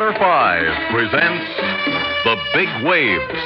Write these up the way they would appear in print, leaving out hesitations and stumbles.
Number 5 presents The Big Waves.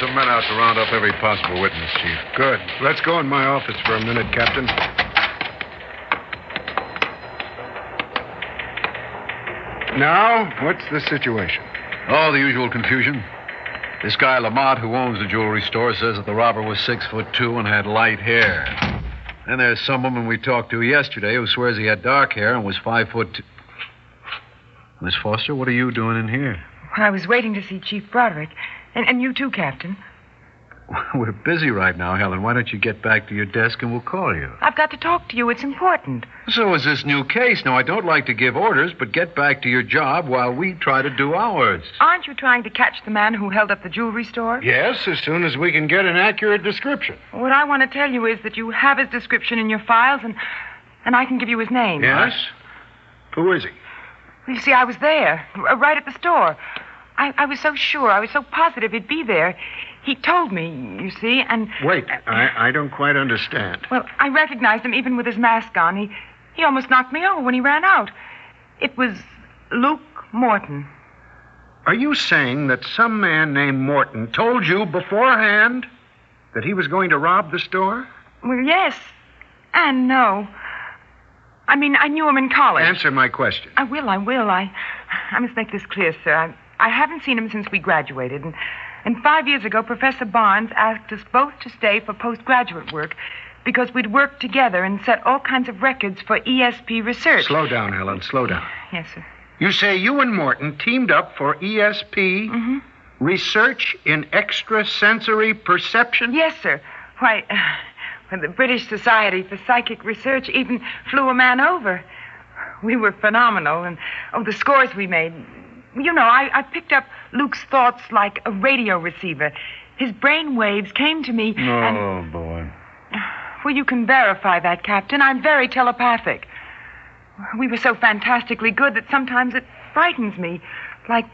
Some men out to round up every possible witness, Chief. Good. Let's go in my office for a minute, Captain. Now, what's the situation? Oh, the usual confusion. This guy, Lamont, who owns the jewelry store, says that the robber was 6'2" and had light hair. Then there's some woman we talked to yesterday who swears he had dark hair and was 5'2". Miss Foster, what are you doing in here? I was waiting to see Chief Broderick. And you too, Captain. We're busy right now, Helen. Why don't you get back to your desk and we'll call you? I've got to talk to you. It's important. So is this new case. Now, I don't like to give orders, but get back to your job while we try to do ours. Aren't you trying to catch the man who held up the jewelry store? Yes, as soon as we can get an accurate description. What I want to tell you is that you have his description in your files, and I can give you his name. Yes? Who is he? You see, I was there, right at the store. I was so sure, I was so positive he'd be there. He told me, you see, and... Wait, I don't quite understand. Well, I recognized him even with his mask on. He almost knocked me over when he ran out. It was Luke Morton. Are you saying that some man named Morton told you beforehand that he was going to rob the store? Well, yes, and no. I mean, I knew him in college. Answer my question. I will. I must make this clear, sir. I haven't seen him since we graduated, and 5 years ago, Professor Barnes asked us both to stay for postgraduate work because we'd worked together and set all kinds of records for ESP research. Slow down, Helen, slow down. Yes, sir. You say you and Morton teamed up for ESP research in extrasensory perception? Yes, sir. Why, the British Society for Psychic Research even flew a man over. We were phenomenal, and, the scores we made... You know, I picked up Luke's thoughts like a radio receiver. His brain waves came to me Oh, boy. Well, you can verify that, Captain. I'm very telepathic. We were so fantastically good that sometimes it frightens me. Like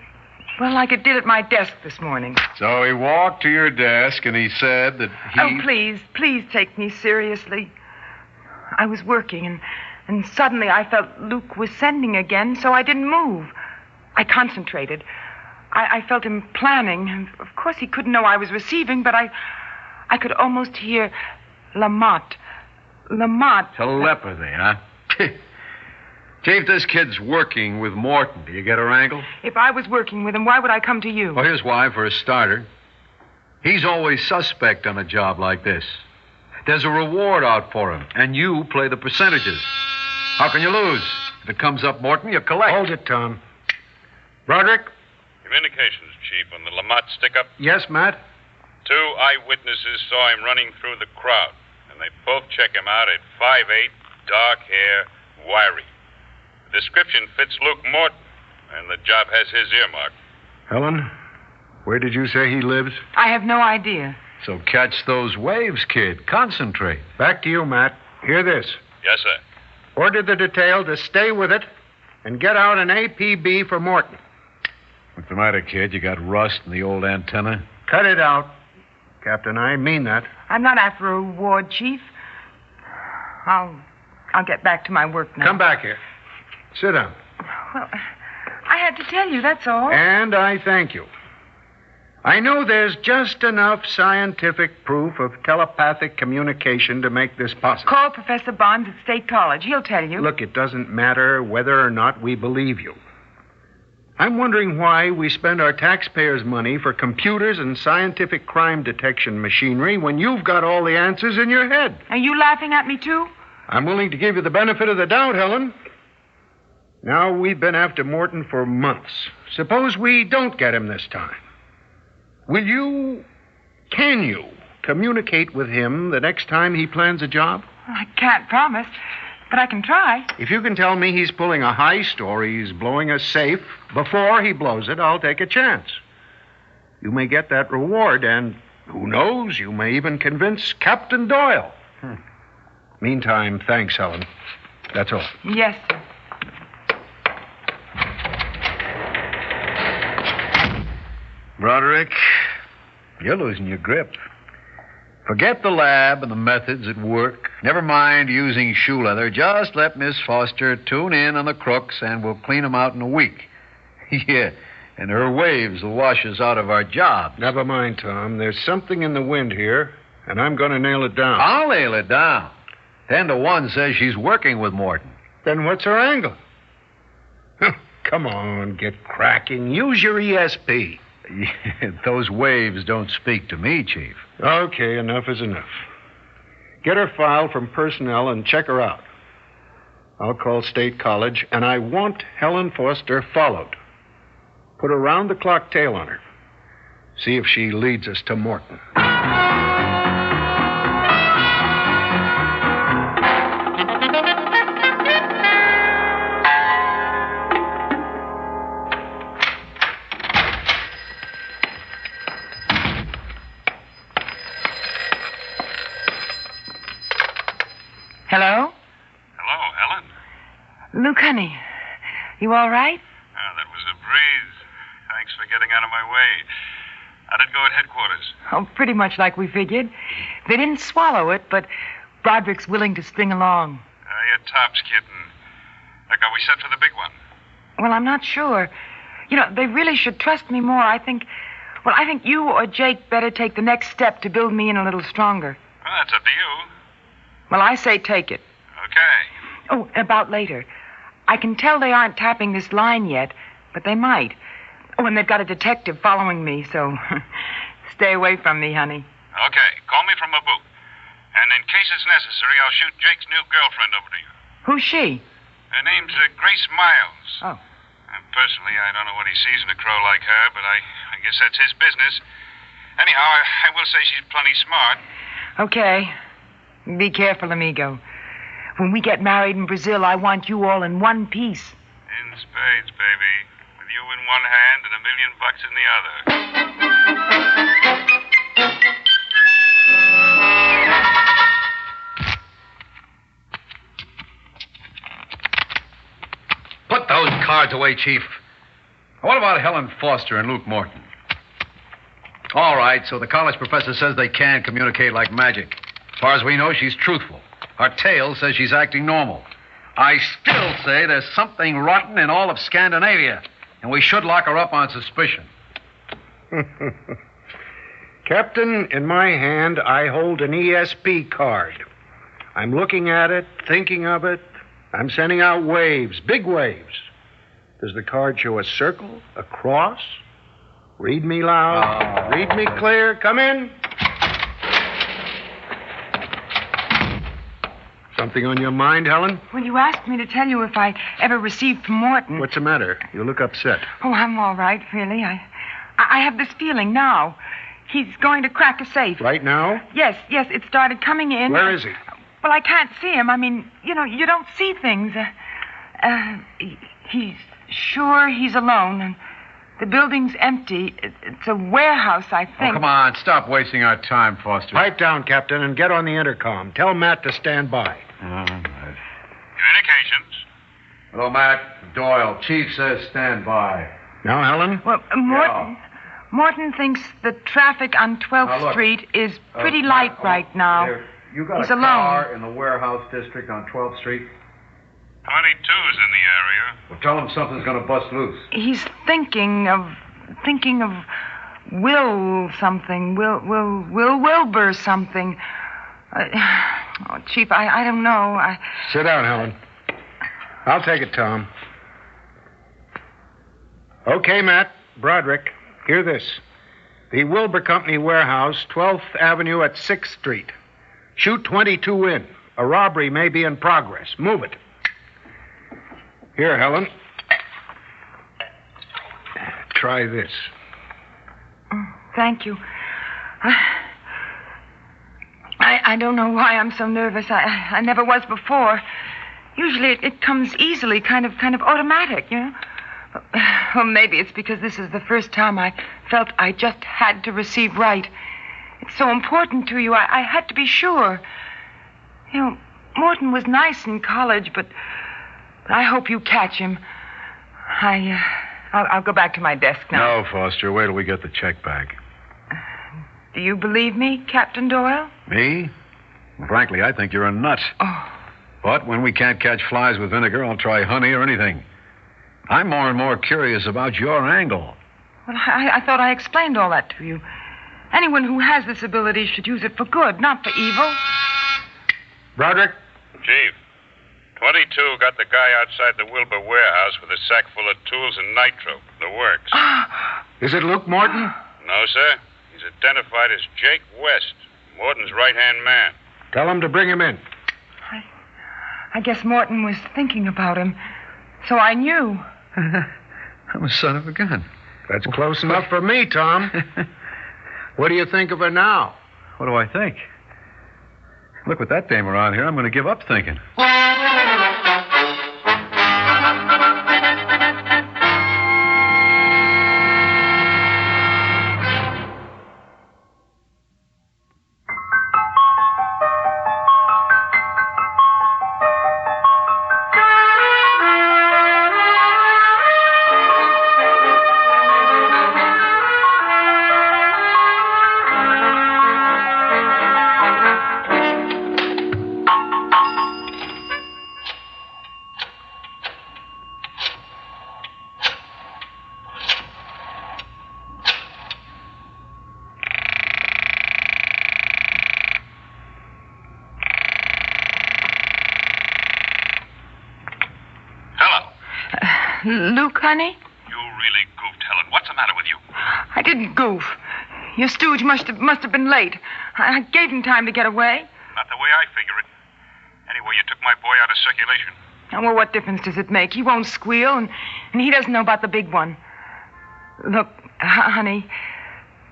it did at my desk this morning. So he walked to your desk and he said that he... Oh, please take me seriously. I was working and suddenly I felt Luke was sending again, so I didn't move. I concentrated. I felt him planning. Of course, he couldn't know I was receiving, but I could almost hear Lamont. Telepathy, huh? Chief, this kid's working with Morton. Do you get a wrangle? If I was working with him, why would I come to you? Well, here's why, for a starter. He's always suspect on a job like this. There's a reward out for him, and you play the percentages. How can you lose? If it comes up Morton, you collect. Hold it, Tom. Broderick? Communications, Chief, on the Lamont stick-up. Yes, Matt? 2 eyewitnesses saw him running through the crowd, and they both check him out at 5'8", dark hair, wiry. The description fits Luke Morton, and the job has his earmark. Helen, where did you say he lives? I have no idea. So catch those waves, kid. Concentrate. Back to you, Matt. Hear this. Yes, sir. Order the detail to stay with it and get out an APB for Morton. What's the matter, kid? You got rust in the old antenna? Cut it out, Captain. I mean that. I'm not after a reward, Chief. I'll get back to my work now. Come back here. Sit down. Well, I had to tell you, that's all. And I thank you. I know there's just enough scientific proof of telepathic communication to make this possible. Call Professor Barnes at State College. He'll tell you. Look, it doesn't matter whether or not we believe you. I'm wondering why we spend our taxpayers' money for computers and scientific crime detection machinery when you've got all the answers in your head. Are you laughing at me, too? I'm willing to give you the benefit of the doubt, Helen. Now, we've been after Morton for months. Suppose we don't get him this time. Can you communicate with him the next time he plans a job? I can't promise, but I can try. If you can tell me he's pulling a heist or he's blowing a safe before he blows it, I'll take a chance. you may get that reward, and who knows, you may even convince Captain Doyle. Meantime, thanks, Helen. That's all. Yes, sir. Broderick, you're losing your grip. Forget the lab and the methods at work. Never mind using shoe leather. Just let Miss Foster tune in on the crooks, and we'll clean them out in a week. Yeah, and her waves will wash us out of our jobs. Never mind, Tom. There's something in the wind here, and I'm going to nail it down. I'll nail it down. 10 to 1 says she's working with Morton. Then what's her angle? Come on, get cracking. Use your ESP. Those waves don't speak to me, Chief. Okay, enough is enough. Get her file from personnel and check her out. I'll call State College, and I want Helen Foster followed. Put a round-the-clock tail on her. See if she leads us to Morton. Hello? Hello, Helen. Luke, honey, you all right? Oh, that was a breeze. Thanks for getting out of my way. How'd it go at headquarters? Oh, pretty much like we figured. They didn't swallow it, but Broderick's willing to string along. You're tops, kitten. Look, are we set for the big one? Well, I'm not sure. You know, they really should trust me more. I think you or Jake better take the next step to build me in a little stronger. Well, that's up to you. Well, I say take it. Okay. Oh, about later. I can tell they aren't tapping this line yet, but they might. Oh, and they've got a detective following me, so stay away from me, honey. Okay, call me from a booth. And in case it's necessary, I'll shoot Jake's new girlfriend over to you. Who's she? Her name's Grace Miles. Oh. Personally, I don't know what he sees in a crow like her, but I guess that's his business. Anyhow, I will say she's plenty smart. Okay. Be careful, amigo. When we get married in Brazil, I want you all in one piece. In spades, baby. With you in one hand and $1 million in the other. Put those cards away, Chief. What about Helen Foster and Luke Morton? All right, so the college professor says they can communicate like magic. As far as we know, she's truthful. Our tale says she's acting normal. I still say there's something rotten in all of Scandinavia, and we should lock her up on suspicion. Captain, in my hand, I hold an ESP card. I'm looking at it, thinking of it. I'm sending out waves, big waves. Does the card show a circle, a cross? Read me loud. Read me clear. Come in. Something on your mind, Helen? Well, you asked me to tell you if I ever received from Morton. What's the matter? You look upset. Oh, I'm all right, really. I have this feeling now. He's going to crack a safe. Right now? Yes, it started coming in. Where is he? Well, I can't see him. I mean, you know, you don't see things. He's sure he's alone, and the building's empty. It's a warehouse, I think. Oh, come on. Stop wasting our time, Foster. Pipe down, Captain, and get on the intercom. Tell Matt to stand by. All right. Communications. Hello, Matt. Doyle. Chief says stand by. Now, Helen? Well, Morton thinks the traffic on 12th Now, look, Street is pretty light right now. You got He's a alone. car in the warehouse district on 12th Street? 22's in the area. Well, tell him something's going to bust loose. He's thinking of Will something. Will Wilbur something. Chief, I don't know. Sit down, Helen. I'll take it, Tom. Okay, Matt. Broderick, hear this. The Wilbur Company warehouse, 12th Avenue at 6th Street. Shoot 22 in. A robbery may be in progress. Move it. Here, Helen. Try this. Thank you. I don't know why I'm so nervous. I never was before. Usually it comes easily, kind of automatic, you know. Well, maybe it's because this is the first time I felt I just had to receive right. It's so important to you. I had to be sure. You know, Morton was nice in college, but I hope you catch him. I'll go back to my desk now. No, Foster. Wait till we get the check back. Do you believe me, Captain Doyle? Me? Well, frankly, I think you're a nut. Oh. But when we can't catch flies with vinegar, I'll try honey or anything. I'm more and more curious about your angle. Well, I thought I explained all that to you. Anyone who has this ability should use it for good, not for evil. Broderick? Chief, 22 got the guy outside the Wilbur warehouse with a sack full of tools and nitro. The works. Is it Luke Morton? No, sir. He's identified as Jake West, Morton's right-hand man. Tell him to bring him in. I guess Morton was thinking about him, so I knew. I'm a son of a gun. That's close enough for me, Tom. What do you think of her now? What do I think? Look, with that dame around here, I'm going to give up thinking. Luke, honey? You really goofed, Helen. What's the matter with you? I didn't goof. Your stooge must have been late. I gave him time to get away. Not the way I figure it. Anyway, you took my boy out of circulation. Oh, well, what difference does it make? He won't squeal, and he doesn't know about the big one. Look, honey,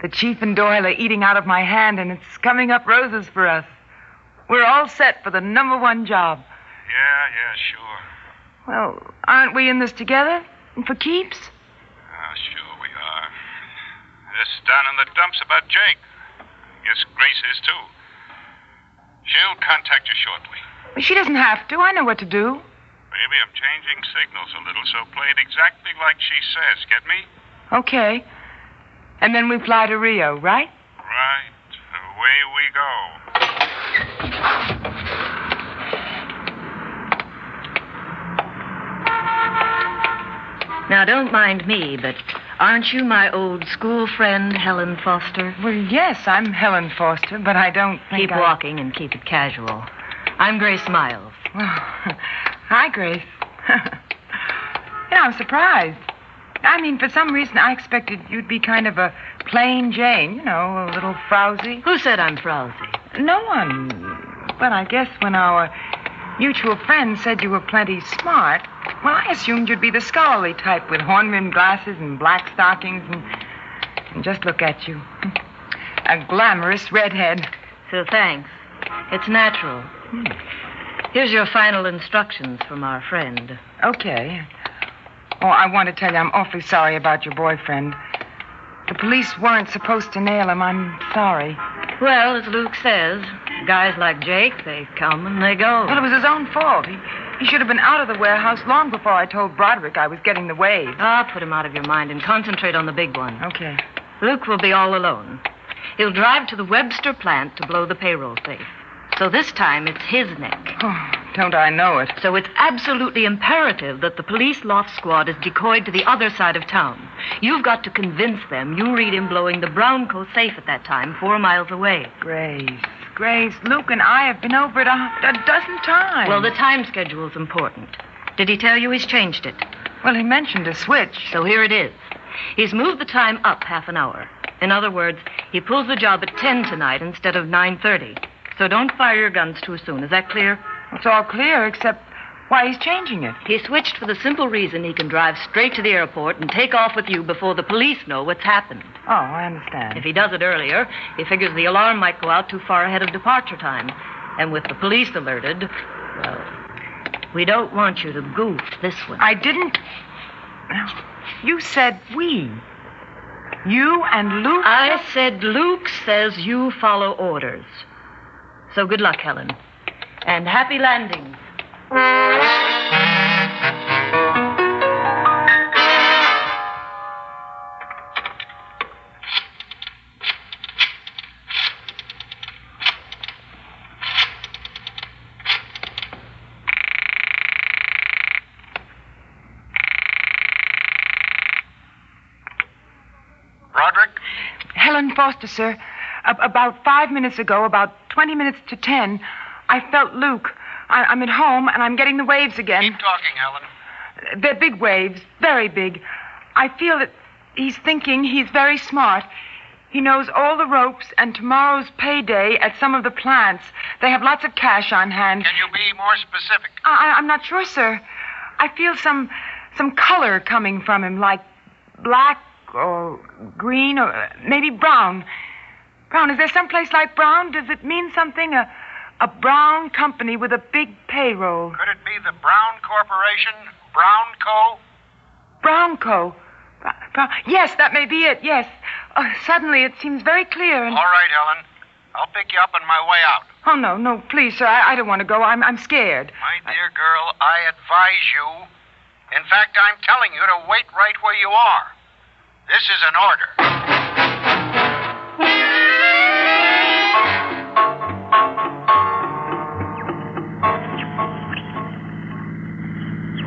the Chief and Doyle are eating out of my hand, and it's coming up roses for us. We're all set for the #1 job. Yeah, sure. Well, aren't we in this together? And for keeps? Sure we are. This down in the dumps about Jake. Guess Grace is, too. She'll contact you shortly. She doesn't have to. I know what to do. Maybe I'm changing signals a little, so play it exactly like she says. Get me? Okay. And then we fly to Rio, right? Right. Away we go. Now, don't mind me, but aren't you my old school friend, Helen Foster? Well, yes, I'm Helen Foster, but I don't think Keep walking and keep it casual. I'm Grace Miles. Well, hi, Grace. I'm surprised. I mean, for some reason, I expected you'd be kind of a plain Jane, a little frowsy. Who said I'm frowsy? No one. But I guess when our mutual friend said you were plenty smart, well, I assumed you'd be the scholarly type with horn-rimmed glasses and black stockings and just look at you. A glamorous redhead. So thanks. It's natural. Here's your final instructions from our friend. Okay. Oh, I want to tell you I'm awfully sorry about your boyfriend. The police weren't supposed to nail him. I'm sorry. Well, as Luke says, guys like Jake, they come and they go. Well, it was his own fault. He should have been out of the warehouse long before I told Broderick I was getting the waves. I'll put him out of your mind and concentrate on the big one. Okay. Luke will be all alone. He'll drive to the Webster plant to blow the payroll safe. So this time it's his neck. Oh, don't I know it? So it's absolutely imperative that the police loft squad is decoyed to the other side of town. You've got to convince them you read him blowing the Brownco safe at that time, 4 miles away. Grace, Luke and I have been over it a dozen times. Well, the time schedule's important. Did he tell you he's changed it? Well, he mentioned a switch. So here it is. He's moved the time up half an hour. In other words, he pulls the job at 10 tonight instead of 9:30. So don't fire your guns too soon. Is that clear? It's all clear, except why he's changing it. He switched for the simple reason he can drive straight to the airport and take off with you before the police know what's happened. Oh, I understand. If he does it earlier, he figures the alarm might go out too far ahead of departure time. And with the police alerted, well, we don't want you to goof this one. I didn't. You said we. You and Luke? I said Luke says you follow orders. So good luck, Helen. And happy landings. Broderick? Helen Foster, sir. About 5 minutes ago, about 20 minutes to 10, I felt Luke. I'm at home, and I'm getting the waves again. Keep talking, Helen. They're big waves, very big. I feel that he's thinking he's very smart. He knows all the ropes and tomorrow's payday at some of the plants. They have lots of cash on hand. Can you be more specific? I'm not sure, sir. I feel some color coming from him, like black or green or maybe brown. Brown, is there someplace like brown? Does it mean something? A brown company with a big payroll. Could it be the Brown Corporation? Brown Co.? Brown Co. Yes, that may be it, yes. Suddenly it seems very clear and... All right, Helen. I'll pick you up on my way out. Oh, no, please, sir. I don't want to go. I'm scared. My dear girl, I advise you. In fact, I'm telling you to wait right where you are. This is an order.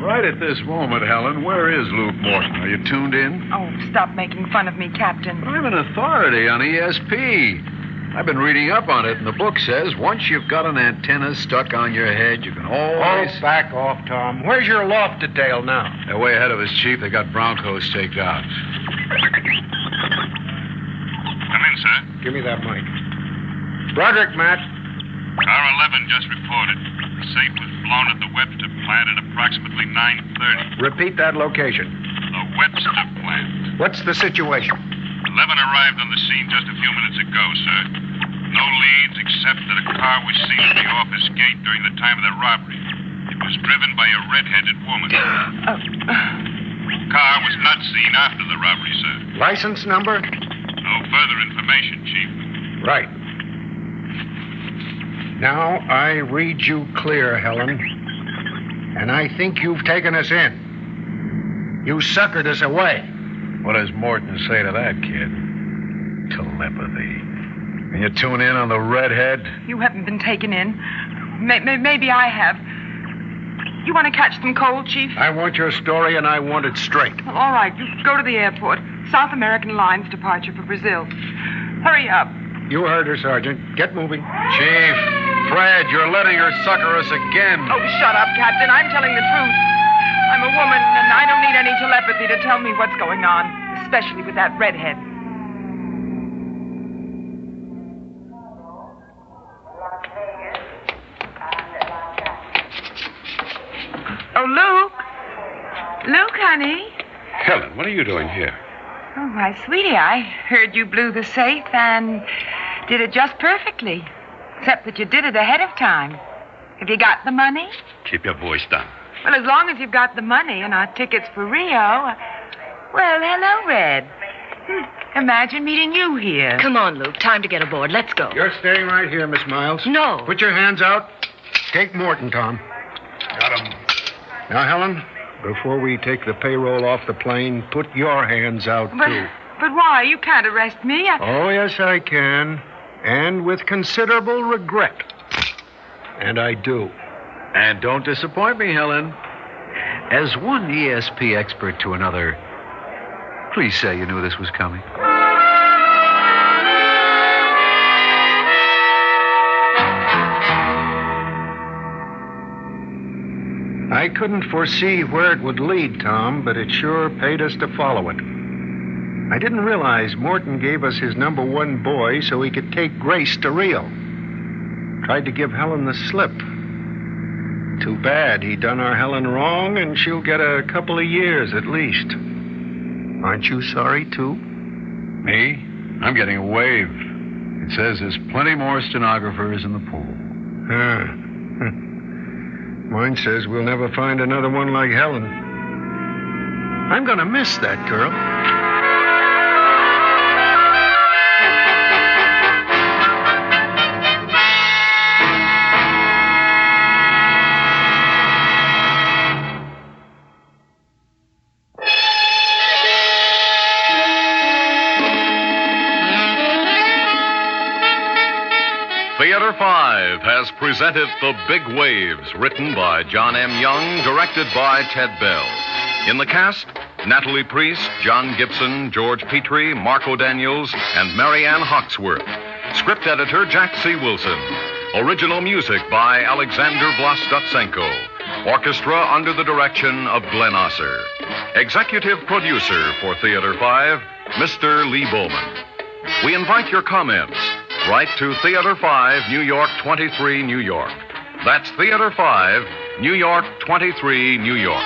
Right at this moment, Helen, where is Luke Morton? Are you tuned in? Oh, stop making fun of me, Captain. I'm an authority on ESP. I've been reading up on it, and the book says once you've got an antenna stuck on your head, you can always... Oh, back off, Tom. Where's your loft detail now? They're way ahead of us, Chief. They got Broncos staked out. Come in, sir. Give me that mic. Broderick, Matt. Car 11 just reported. The safe was blown at the Webster plant at approximately 9:30. Repeat that location. The Webster plant. What's the situation? 11 arrived on the scene just a few minutes ago, sir. No leads except that a car was seen at the office gate during the time of the robbery. It was driven by a red-headed woman. The car was not seen after the robbery, sir. License number? No further information, Chief. Right. Now, I read you clear, Helen. And I think you've taken us in. You suckered us away. What does Morton say to that, kid? Telepathy. Can you tune in on the redhead? You haven't been taken in. Maybe I have. You want to catch some cold, Chief? I want your story, and I want it straight. Well, all right. You go to the airport. South American Lines departure for Brazil. Hurry up. You heard her, Sergeant. Get moving. Chief, Fred, you're letting her sucker us again. Oh, shut up, Captain. I'm telling the truth. I'm a woman, and I don't need any telepathy to tell me what's going on, especially with that redhead. Oh, Luke. Luke, honey. Helen, what are you doing here? Oh, my sweetie, I heard you blew the safe and did it just perfectly. Except that you did it ahead of time. Have you got the money? Keep your voice down. Well, as long as you've got the money and our tickets for Rio. Well, hello, Red. Imagine meeting you here. Come on, Luke. Time to get aboard. Let's go. You're staying right here, Miss Miles. No. Put your hands out. Take Morton, Tom. Got him. Now, Helen, before we take the payroll off the plane, put your hands out, too. But why? You can't arrest me. Oh, yes, I can. And with considerable regret. And I do. And don't disappoint me, Helen. As one ESP expert to another, please say you knew this was coming. I couldn't foresee where it would lead, Tom, but it sure paid us to follow it. I didn't realize Morton gave us his number one boy so he could take Grace to Rio. Tried to give Helen the slip. Too bad he done our Helen wrong, and she'll get a couple of years at least. Aren't you sorry, too? Me? I'm getting a wave. It says there's plenty more stenographers in the pool. Mine says we'll never find another one like Helen. I'm going to miss that girl. Theater 5 has presented The Big Waves, written by John M. Young, directed by Ted Bell. In the cast, Natalie Priest, John Gibson, George Petrie, Marco Daniels, and Mary Ann Hawksworth. Script editor, Jack C. Wilson. Original music by Alexander Vlastotsenko. Orchestra under the direction of Glenn Osser. Executive producer for Theater 5, Mr. Lee Bowman. We invite your comments. Write to Theater 5, New York 23, New York. That's Theater 5, New York 23, New York.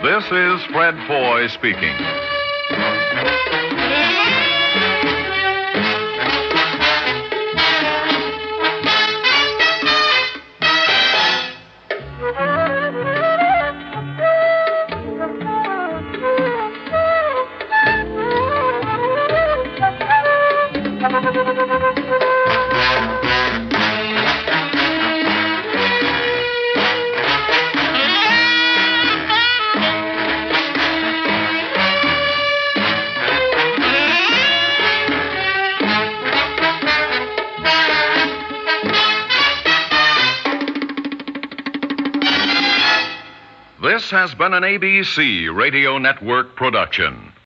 This is Fred Foy speaking. This has been an ABC Radio Network production.